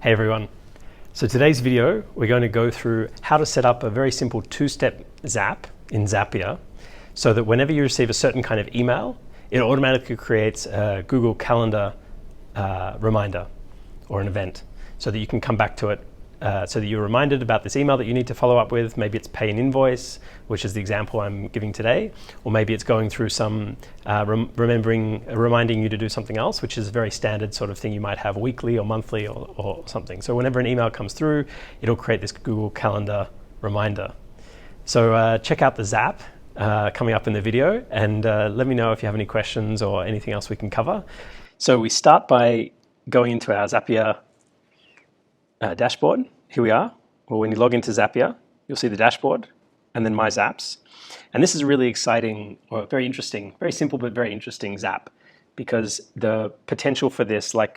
Hey everyone. So today's video, we're going to go through how to set up a very simple two-step Zap in Zapier so that whenever you receive a certain kind of email, it automatically creates a Google Calendar reminder or an event so that you can come back to it so that you're reminded about this email that you need to follow up with. Maybe it's pay an invoice, which is the example I'm giving today, or maybe it's going through some reminding you to do something else, which is a very standard sort of thing you might have weekly or monthly or something. So whenever an email comes through, it'll create this Google Calendar reminder. So check out the Zap coming up in the video, and let me know if you have any questions or anything else we can cover. So we start by going into our Zapier dashboard. Here we are. Well, when you log into Zapier, you'll see the dashboard and then My Zaps. And this is a really exciting, or very interesting, very simple but very interesting Zap, because the potential for this, I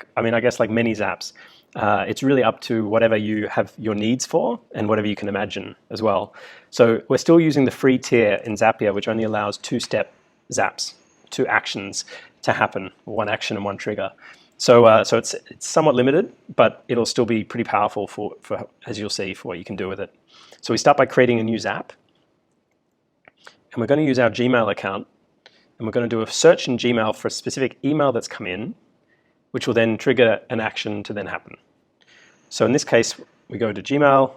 guess like many Zaps, it's really up to whatever you have your needs for and whatever you can imagine as well. So we're still using the free tier in Zapier, which only allows two-step Zaps, two actions to happen, one action and one trigger. So it's somewhat limited, but it'll still be pretty powerful for, as you'll see, for what you can do with it. So we start by creating a new Zap, and we're going to use our Gmail account, and we're going to do a search in Gmail for a specific email that's come in, which will then trigger an action to then happen. So in this case, we go to Gmail,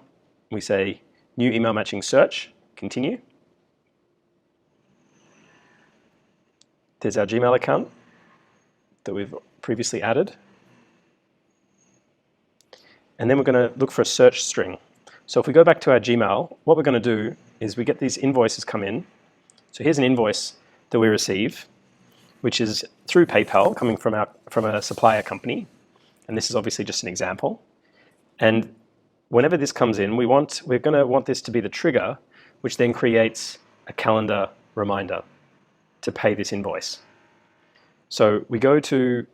we say new email matching search, continue. There's our Gmail account that we've previously added. And then we're going to look for a search string. So if we go back to our Gmail, what we're going to do is we get these invoices come in. So here's an invoice that we receive, which is through PayPal, coming from a supplier company. And this is obviously just an example. And whenever this comes in, we're going to want this to be the trigger, which then creates a calendar reminder to pay this invoice. So we go to,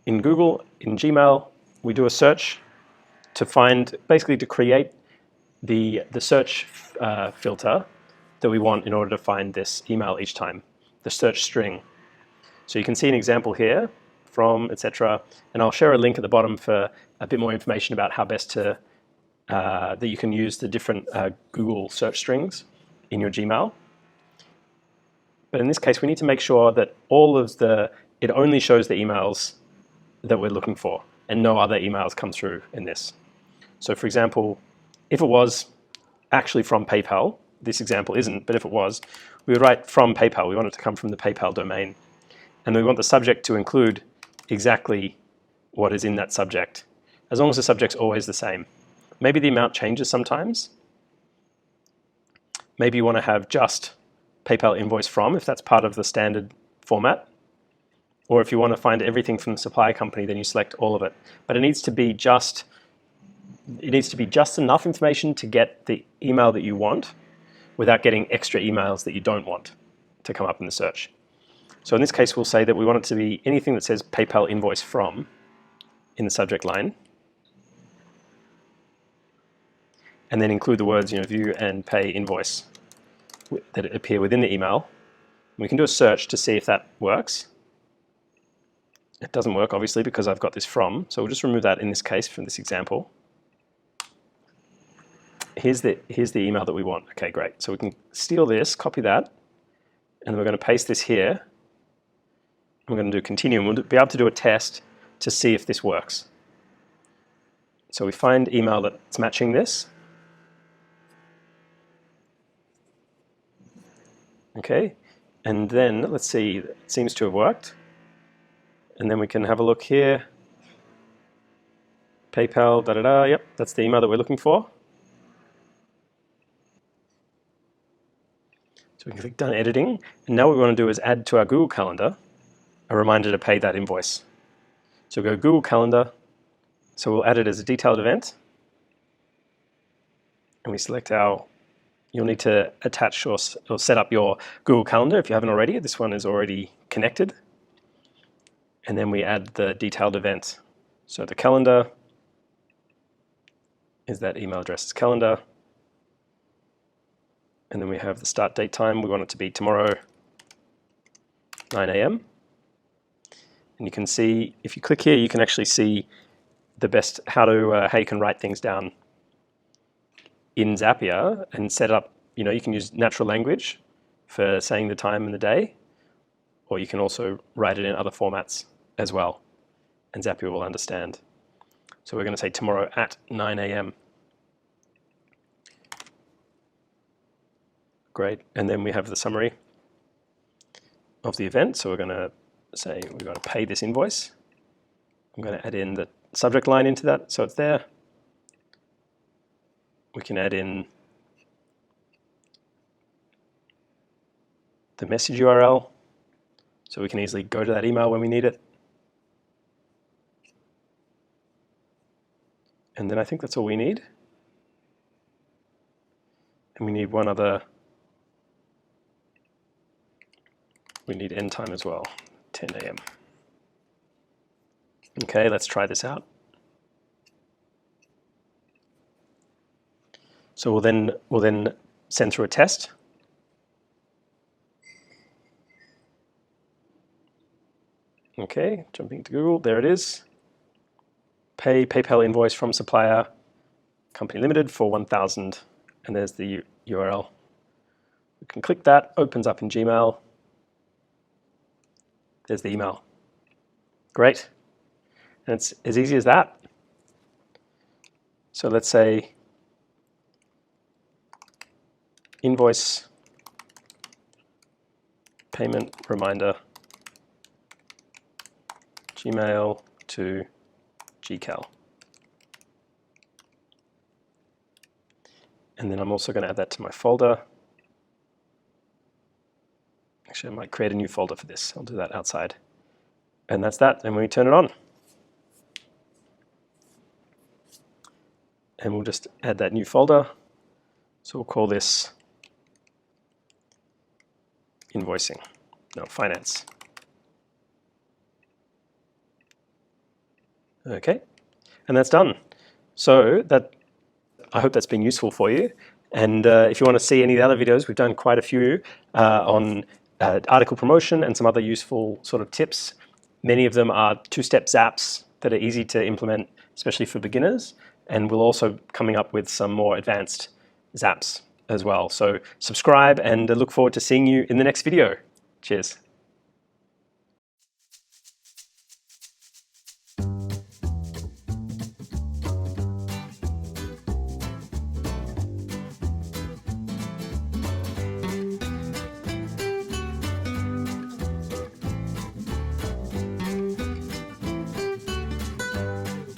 in Google, in Gmail, we do a search to find, basically to create the search filter that we want in order to find this email each time, the search string. So you can see an example here from, etc. And I'll share a link at the bottom for a bit more information about how best to, that you can use the different Google search strings in your Gmail. But in this case, we need to make sure that it only shows the emails that we're looking for, and no other emails come through in this. So for example, if it was actually from PayPal, this example isn't, but if it was, we would write from PayPal. We want it to come from the PayPal domain. And we want the subject to include exactly what is in that subject, as long as the subject's always the same. Maybe the amount changes sometimes. Maybe you want to have just PayPal invoice from, if that's part of the standard format. Or if you want to find everything from the supplier company, then you select all of it. But it needs to be just enough information to get the email that you want without getting extra emails that you don't want to come up in the search. So in this case, we'll say that we want it to be anything that says PayPal invoice from in the subject line. And then include the words, view and pay invoice that appear within the email. We can do a search to see if that works. It doesn't work, obviously, because I've got this from. So we'll just remove that in this case from this example. Here's the email that we want. Okay, great. So we can steal this, copy that, and then we're going to paste this here. We're going to do continue, and we'll be able to do a test to see if this works. So we find email that's matching this. Okay, and then let's see, it seems to have worked. And then we can have a look here. PayPal, yep, that's the email that we're looking for. So we can click Done Editing. And now what we want to do is add to our Google Calendar a reminder to pay that invoice. So we'll go Google Calendar. So we'll add it as a detailed event. And we select you'll need to attach or set up your Google Calendar if you haven't already. This one is already connected. And then we add the detailed event. So the calendar is that email address is calendar. And then we have the start date time. We want it to be tomorrow, 9 a.m. And you can see, if you click here, you can actually see how you can write things down in Zapier and set up. You can use natural language for saying the time and the day, or you can also write it in other formats as well, and Zapier will understand. So we're going to say tomorrow at 9 a.m. Great, and then we have the summary of the event. So we're going to say we're going to pay this invoice. I'm going to add in the subject line into that so it's there. We can add in the message URL so we can easily go to that email when we need it. And then I think that's all we need. And we need one other. We need end time as well, 10 a.m. Okay, let's try this out. So we'll then send through a test. Okay, jumping to Google, there it is. Pay PayPal invoice from supplier, company limited for 1,000, and there's the URL. We can click that, opens up in Gmail. There's the email. Great. And it's as easy as that. So let's say invoice payment reminder Gmail to GCal. And then I'm also going to add that to my folder. Actually, I might create a new folder for this. I'll do that outside. And that's that. And we turn it on. And we'll just add that new folder. So we'll call this invoicing. No, finance. Okay, and that's done. So I hope that's been useful for you. And if you want to see any of the other videos, we've done quite a few on article promotion and some other useful sort of tips. Many of them are two-step zaps that are easy to implement, especially for beginners. And we'll also coming up with some more advanced zaps as well. So subscribe and look forward to seeing you in the next video. Cheers.